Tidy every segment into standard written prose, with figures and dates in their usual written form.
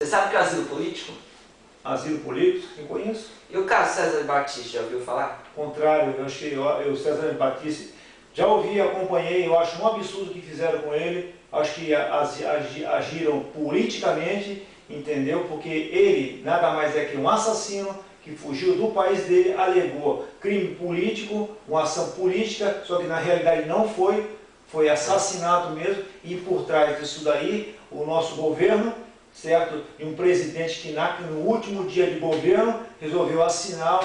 Você sabe o que é asilo político? Asilo político, eu conheço. E o caso César Batista, já ouviu falar? Contrário, eu achei, eu César Batista, já ouvi, acompanhei, eu acho um absurdo o que fizeram com ele, acho que agiram politicamente, entendeu? Porque ele nada mais é que um assassino que fugiu do país dele, alegou crime político, uma ação política, só que na realidade não foi, foi assassinato mesmo, e por trás disso daí, o nosso governo, certo? E um presidente que no último dia de governo resolveu assinar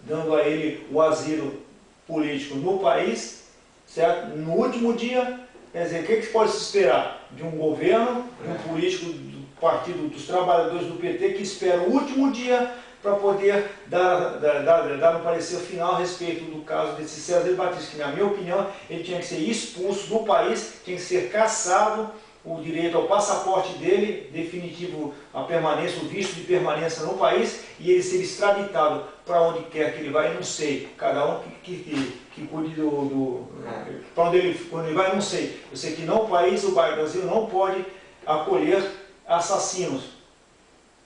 dando a ele o asilo político no país, certo? No último dia, quer dizer, o que pode se esperar de um governo, de um político do Partido dos Trabalhadores do PT que espera o último dia para poder dar um parecer final a respeito do caso desse César Batista, que na minha opinião ele tinha que ser expulso do país, tinha que ser cassado o direito ao passaporte dele, definitivo a permanência, o visto de permanência no país, e ele ser extraditado para onde quer que ele vai, não sei, cada um que cuide para onde ele vai, não sei. Eu sei que não, o Brasil não pode acolher assassinos,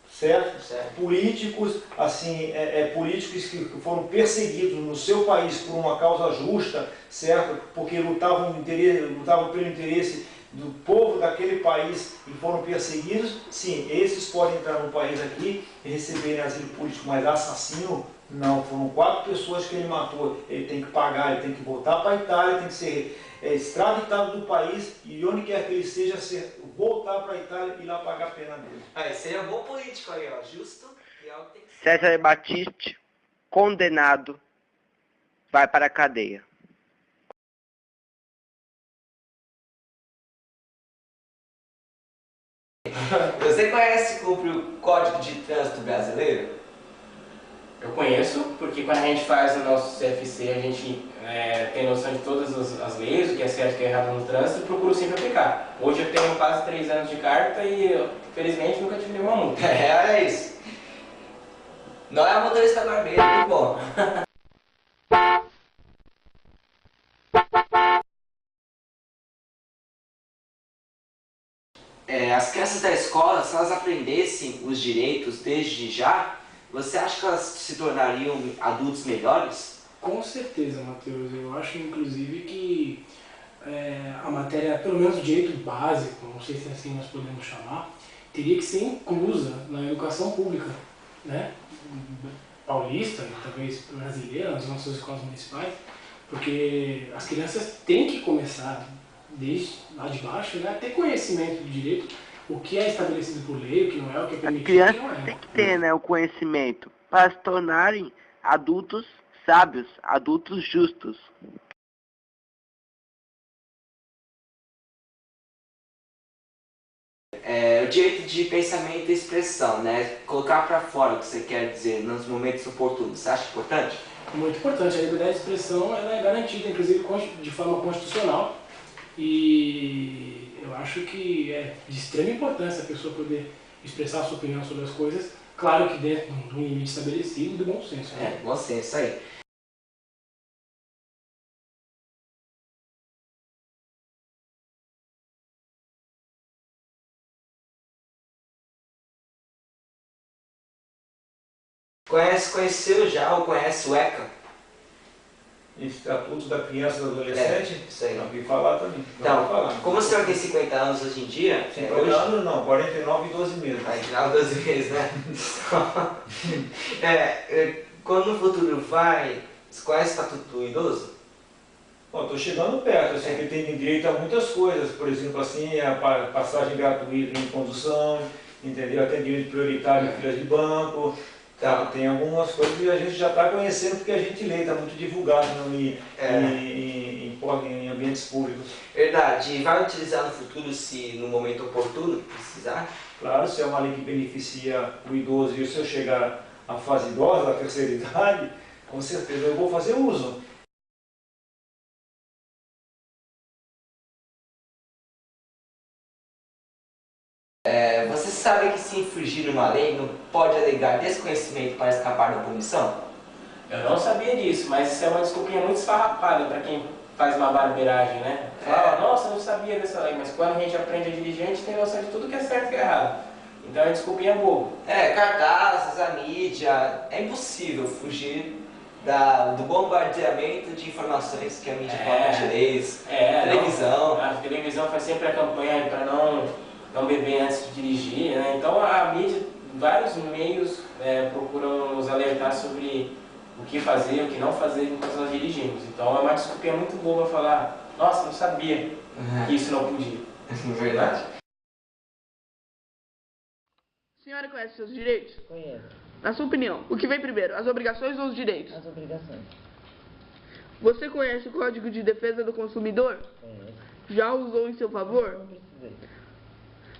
certo? Políticos, assim, políticos que foram perseguidos no seu país por uma causa justa, certo? Porque lutavam pelo interesse do povo daquele país e foram perseguidos, sim, esses podem entrar no país aqui e receberem asilo político, mas assassino, não. Foram 4 pessoas que ele matou, ele tem que pagar, ele tem que voltar para a Itália, tem que ser extraditado do país e onde quer que ele seja, voltar para a Itália e ir lá pagar a pena dele. Esse aí é um bom político aí, ó, justo. E é o que tem que ser. César Batista, condenado, vai para a cadeia. Você conhece e cumpre o Código de Trânsito Brasileiro? Eu conheço, porque quando a gente faz o nosso CFC, a gente tem noção de todas as leis, o que é certo e o que é errado no trânsito, e procuro sempre aplicar. Hoje eu tenho quase 3 anos de carta e, felizmente, nunca tive nenhuma multa. É isso. Não é motorista barbeiro, muito bom. As crianças da escola, se elas aprendessem os direitos desde já, você acha que elas se tornariam adultos melhores? Com certeza, Matheus. Eu acho, inclusive, que a matéria, pelo menos o direito básico, não sei se assim nós podemos chamar, teria que ser inclusa na educação pública, né? Paulista e talvez brasileira, nas nossas escolas municipais, porque as crianças têm que começar desde lá de baixo, né, a ter conhecimento do direito, o que é estabelecido por lei, o que não é, o que é permitido, o que não é. Tem que ter, né, o conhecimento para se tornarem adultos sábios, adultos justos. O direito de pensamento e expressão, né? Colocar para fora o que você quer dizer nos momentos oportunos, você acha importante? Muito importante. A liberdade de expressão ela é garantida, inclusive, de forma constitucional. E eu acho que é de extrema importância a pessoa poder expressar a sua opinião sobre as coisas, claro que dentro de um limite estabelecido e do bom senso. Né? Bom senso aí. Conheceu já ou conhece o ECA? Estatuto da Criança e do Adolescente? Isso aí. Já ouvi falar também. Então, como o senhor tem 50 anos hoje em dia... 50 anos não, 49 e 12 meses. 49 e 12 meses, né? Quando no futuro vai... Qual é o Estatuto do Idoso? Estou chegando perto, eu sei que tem direito a muitas coisas, por exemplo, assim, a passagem gratuita em condução, entendeu? Até direito prioritário em filas de banco. Tá, tem algumas coisas que a gente já está conhecendo porque a gente lê, está muito divulgado em ambientes públicos. Verdade. E vai utilizar no futuro se no momento oportuno precisar? Claro, se é uma lei que beneficia o idoso e se eu chegar à fase idosa, à terceira idade, com certeza eu vou fazer uso. Você sabe que se infringir uma lei não pode alegar desconhecimento para escapar da punição? Eu não sabia disso, mas isso é uma desculpinha muito esfarrapada para quem faz uma barbeiragem, né? Fala, nossa, eu não sabia sabia dessa lei, mas quando a gente aprende a dirigir, a gente tem noção de tudo que é certo e que é errado. Então a desculpinha é bobo. Cartazes, a mídia, é impossível fugir do bombardeamento de informações que a mídia coloca de leis, televisão. A televisão faz sempre a campanha para não beber antes de dirigir, né? Então a mídia, vários meios procuram nos alertar sobre o que fazer, o que não fazer enquanto nós dirigimos. Então é uma desculpinha muito boba falar, nossa, não sabia que isso não podia. Verdade. A senhora conhece seus direitos? Conheço. Na sua opinião, o que vem primeiro, as obrigações ou os direitos? As obrigações. Você conhece o Código de Defesa do Consumidor? Conheço. Já usou em seu favor? Não precisei.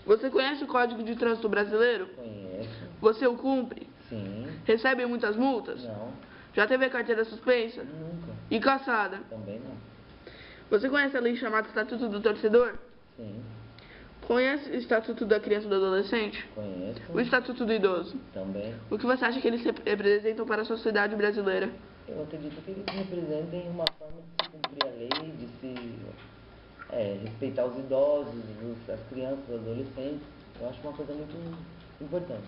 Você conhece o Código de Trânsito Brasileiro? Conheço. Você o cumpre? Sim. Recebe muitas multas? Não. Já teve a carteira suspensa? Nunca. E cassada? Também não. Você conhece a lei chamada Estatuto do Torcedor? Sim. Conhece o Estatuto da Criança e do Adolescente? Conheço. O Estatuto do Idoso? Também. O que você acha que eles representam para a sociedade brasileira? Eu acredito que eles representem uma forma de se cumprir a lei, de se respeitar os idosos, as crianças, os adolescentes. Eu acho uma coisa muito importante.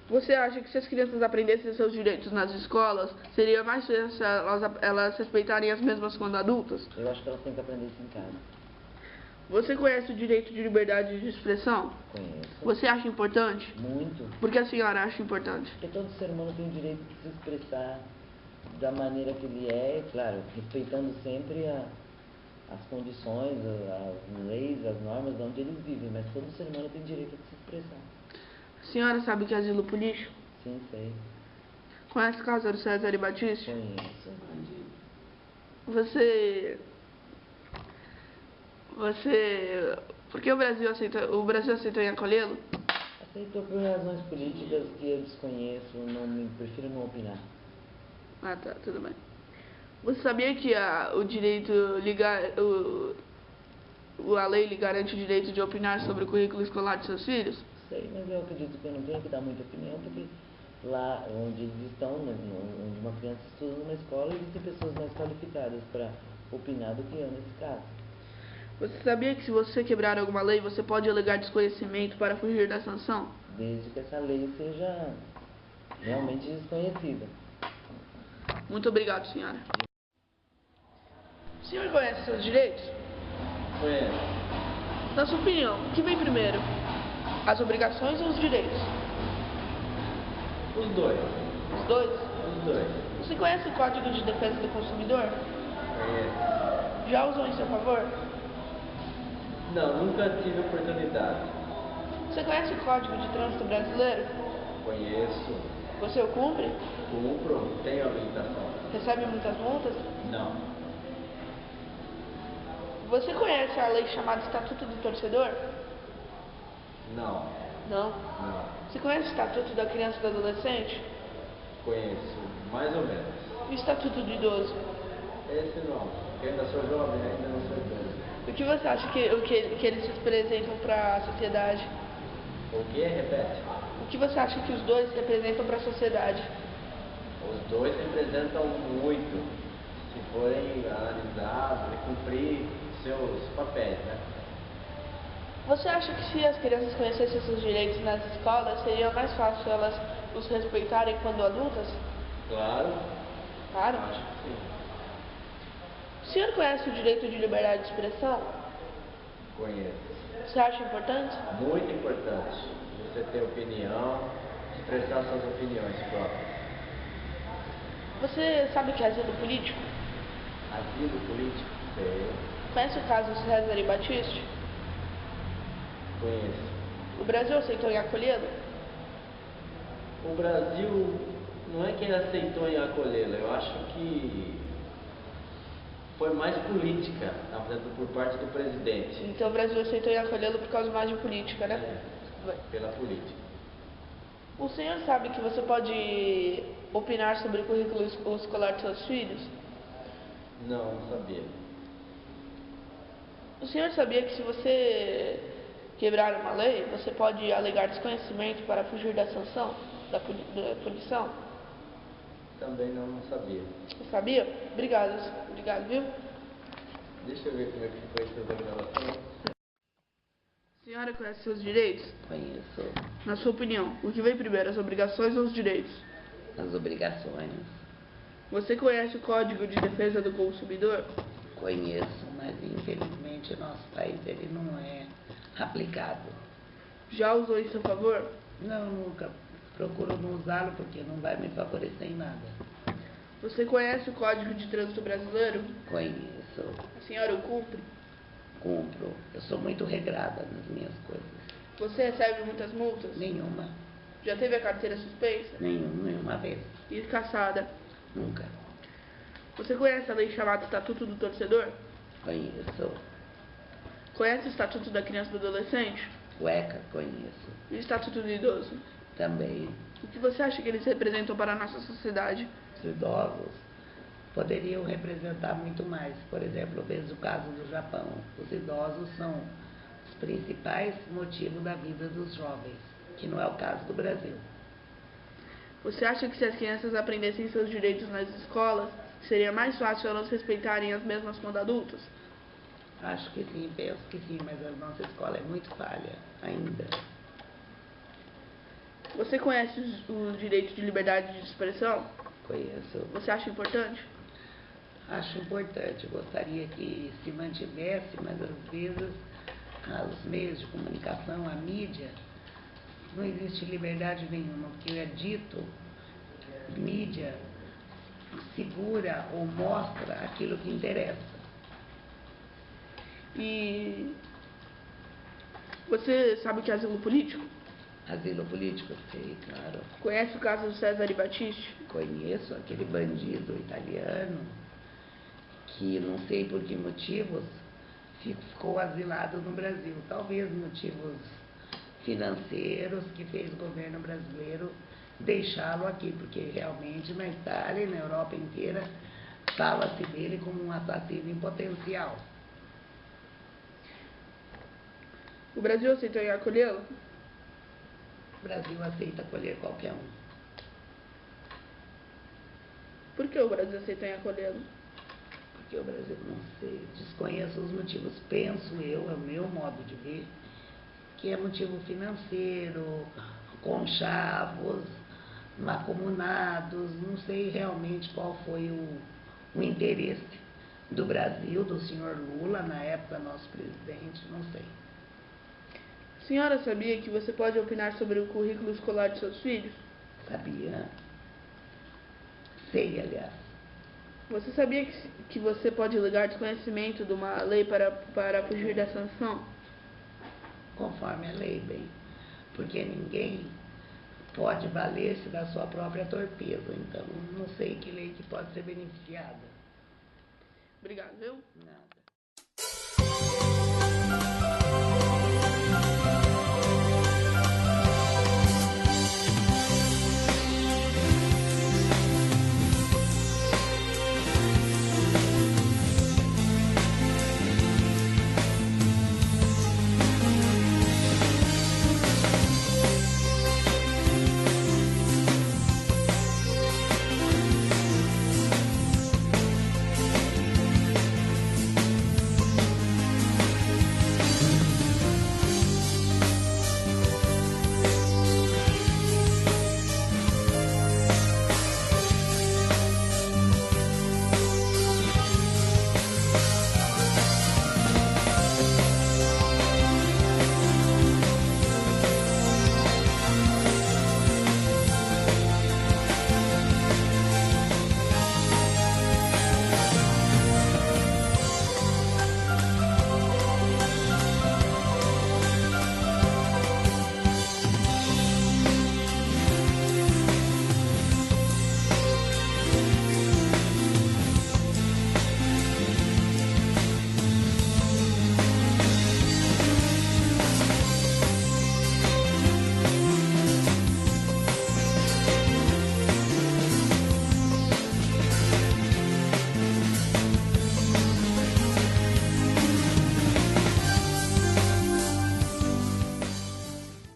Você acha que se as crianças aprendessem seus direitos nas escolas, seria mais fácil elas respeitarem as mesmas quando adultas? Eu acho que elas têm que aprender isso em casa. Você conhece o direito de liberdade de expressão? Conheço. Você acha importante? Muito. Por que a senhora acha importante? Porque todo ser humano tem o direito de se expressar da maneira que ele é, claro, respeitando sempre as condições, as leis, as normas de onde eles vivem, mas todo ser humano tem direito de se expressar. A senhora sabe o que é asilo político? Sim, sei. Conhece o caso do César e Batista? Conheço. Por que o Brasil aceitou em acolhê-lo? Aceitou por razões políticas que eu desconheço, prefiro não opinar. Ah, tá, tudo bem. Você sabia que a lei lhe garante o direito de opinar sobre o currículo escolar de seus filhos? Sei, mas eu acredito que eu não tenho que dar muita opinião, porque lá onde eles estão, onde uma criança estuda numa escola, existem pessoas mais qualificadas para opinar do que eu nesse caso. Você sabia que se você quebrar alguma lei, você pode alegar desconhecimento para fugir da sanção? Desde que essa lei seja realmente desconhecida. Muito obrigado, senhora. O senhor conhece seus direitos? Conheço. Na sua opinião, o que vem primeiro? As obrigações ou os direitos? Os dois. Os dois? Os dois. Você conhece o Código de Defesa do Consumidor? Conheço. Já usou em seu favor? Não, nunca tive oportunidade. Você conhece o Código de Trânsito Brasileiro? Conheço. Você o cumpre? Cumpro. Tenho habilitação. Recebe muitas multas? Não. Você conhece a lei chamada Estatuto do Torcedor? Não. Não. Não. Você conhece o Estatuto da Criança e do Adolescente? Conheço. Mais ou menos. E o Estatuto do Idoso? Esse não. Eu ainda sou jovem, ainda não sou idoso. O que você acha que eles representam para a sociedade? O que? Repete. O que você acha que os dois representam para a sociedade? Os dois representam muito, se forem analisados e cumprir seus papéis, né? Você acha que se as crianças conhecessem seus direitos nas escolas, seria mais fácil elas os respeitarem quando adultas? Claro. Claro. Acho que sim. O senhor conhece o direito de liberdade de expressão? Conheço. Você acha importante? Muito importante. Você ter opinião, expressar suas opiniões próprias. Você sabe o que é asilo político? Asilo político? Sei. Conhece o caso César e Batista? Conheço. O Brasil aceitou em acolhê-lo? O Brasil não é que ele aceitou em acolhê-lo, eu acho que foi mais política, por parte do presidente. Então o Brasil aceitou em acolhê-lo por causa mais de política, né? É, pela política. O senhor sabe que você pode opinar sobre o currículo escolar de seus filhos? Não, não sabia. O senhor sabia que se você quebrar uma lei, você pode alegar desconhecimento para fugir da sanção, da punição? Também não sabia. Você sabia? Obrigado, viu? Deixa eu ver como é que foi essa gravação. e conhece seus direitos? Conheço. Na sua opinião, o que vem primeiro, as obrigações ou os direitos? As obrigações. Você conhece o Código de Defesa do Consumidor? Conheço, mas infelizmente o nosso país ele não é aplicado. Já usou em seu favor? Não, nunca. Procuro não usá-lo porque não vai me favorecer em nada. Você conhece o Código de Trânsito Brasileiro? Conheço. A senhora o cumpre? Cumpro. Eu sou muito regrada nas minhas coisas. Você recebe muitas multas? Nenhuma. Já teve a carteira suspensa? Nenhuma vez. E cassada? Nunca. Você conhece a lei chamada Estatuto do Torcedor? Conheço. Conhece o Estatuto da Criança e do Adolescente? Cueca, conheço. E o Estatuto do Idoso? Também. O que você acha que eles representam para a nossa sociedade? Os idosos poderiam representar muito mais. Por exemplo, eu vejo o caso do Japão. Os idosos são os principais motivos da vida dos jovens, que não é o caso do Brasil. Você acha que se as crianças aprendessem seus direitos nas escolas, seria mais fácil elas respeitarem as mesmas quando adultos? Acho que sim, penso que sim, mas a nossa escola é muito falha ainda. Você conhece o direito de liberdade de expressão? Conheço. Você acha importante? Acho importante, gostaria que se mantivesse, mas às vezes os meios de comunicação, a mídia, não existe liberdade nenhuma. O que é dito, mídia segura ou mostra aquilo que interessa. E você sabe o que é asilo político? Asilo político, sei, claro. Conhece o caso do Cesare Battisti? Conheço aquele bandido italiano que não sei por que motivos ficou asilado no Brasil. Talvez motivos financeiros que fez o governo brasileiro deixá-lo aqui, porque realmente na Itália e na Europa inteira fala-se dele como um assassino em potencial. O Brasil aceitou em acolhê-lo? O Brasil aceita acolher qualquer um. Por que o Brasil aceitou em acolhê-lo? Porque o Brasil, não sei, desconheço os motivos. Penso eu, é o meu modo de ver, que é motivo financeiro, conchavos, mancomunados, não sei realmente qual foi o interesse do Brasil, do senhor Lula, na época nosso presidente, não sei. A senhora sabia que você pode opinar sobre o currículo escolar de seus filhos? Sabia? Sei, aliás. Você sabia que você pode alegar desconhecimento de uma lei para fugir da sanção? Conforme a lei, bem. Porque ninguém pode valer-se da sua própria torpeza. Então, não sei que lei que pode ser beneficiada. Obrigado, viu? Nada.